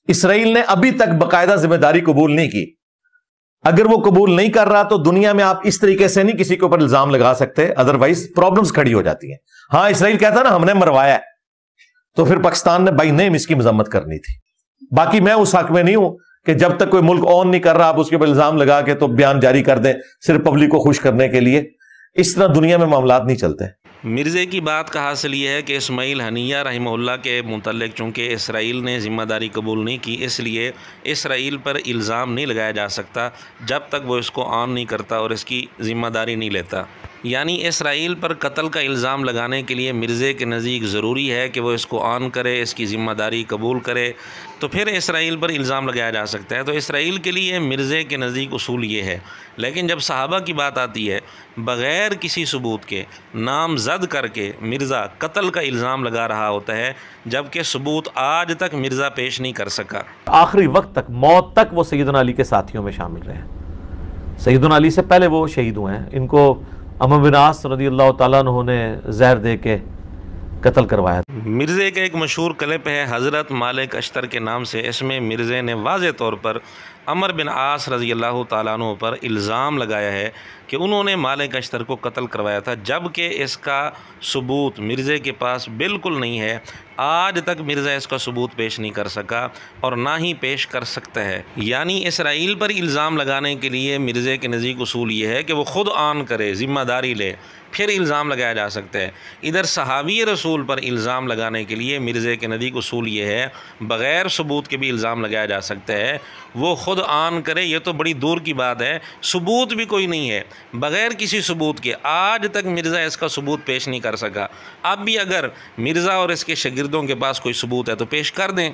Israel ने अभी तक बाकायदा जिम्मेदारी कबूल नहीं की। अगर वो कबूल नहीं कर रहा तो दुनिया में आप इस तरीके से नहीं किसी के ऊपर इल्जाम लगा सकते, अदरवाइज प्रॉब्लम्स खड़ी हो जाती हैं। हां, इसराइल कहता ना हमने मरवाया है, तो फिर पाकिस्तान ने बाई नेम इसकी मजम्मत करनी थी। बाकी मैं उस हक में नहीं हूं कि जब तक कोई मुल्क ऑन नहीं कर रहा आप उसके ऊपर इल्जाम लगा के तो बयान जारी कर दें सिर्फ पब्लिक को खुश करने के लिए। इस तरह दुनिया में मामलात नहीं चलते। मिर्ज़े की बात का हासिल ये है कि इस्माइल हनिया रहमहुल्लाह के मुतल्लिक़ चूँकि इसराइल ने ज़िम्मेदारी कबूल नहीं की, इसलिए इसराइल पर इल्ज़ाम नहीं लगाया जा सकता जब तक वो इसको ऑन नहीं करता और इसकी ज़िम्मेदारी नहीं लेता। यानी इसराइल पर कत्ल का इल्ज़ाम लगाने के लिए मिर्ज़े के नज़दीक ज़रूरी है कि वो इसको ऑन करे, इसकी ज़िम्मेदारी कबूल करे, तो फिर इसराइल पर इल्ज़ाम लगाया जा सकता है। तो इसराइल के लिए मिर्ज़े के नज़दीक उसूल ये है। लेकिन जब सहाबा की बात आती है, बग़ैर किसी सबूत के नामज़द करके मिर्ज़ा कत्ल का इल्ज़ाम लगा रहा होता है, जबकि सबूत आज तक मिर्ज़ा पेश नहीं कर सका। आखिरी वक्त तक, मौत तक वो सैयदना अली के साथियों में शामिल रहे हैं। सैयदना अली से पहले वो शहीद हुए हैं। इनको अमर बिन आस रज़ियल्लाहु ताला अन्हु ने जहर दे के कत्ल करवाया। मिर्ज़े का एक मशहूर क्लिप है हज़रत मालिक अश्तर के नाम से। इसमें मिर्ज़े ने वाज़े तौर पर अमर बिन आस रज़ियल्लाहु ताला अन्हु पर इल्ज़ाम लगाया है कि उन्होंने मालिक अश्तर को कत्ल करवाया था, जबकि इसका सबूत मिर्ज़े के पास बिल्कुल नहीं है। आज तक मिर्ज़ा इसका सबूत पेश नहीं कर सका और ना ही पेश कर सकता है। यानी इसराइल पर इल्ज़ाम लगाने के लिए मिर्ज़े के नज़दीक उसूल ये है कि वो ख़ुद ऑन करे, ज़िम्मेदारी ले, फिर इल्ज़ाम लगाया जा सकता है। इधर सहाबी रसूल पर इल्ज़ाम लगाने के लिए मिर्ज़े के नज़दीक उसूल ये है बग़ैर सबूत के भी इल्ज़ाम लगाया जा सकता है। वो ख़ुद ऑन करे, ये तो बड़ी दूर की बात है, सबूत भी कोई नहीं है, बग़ैर किसी सबूत के आज तक मिर्ज़ा इसका सबूत पेश नहीं कर सका। अब भी अगर मिर्ज़ा और इसके शागिर्दों के पास कोई सबूत है तो पेश कर दें।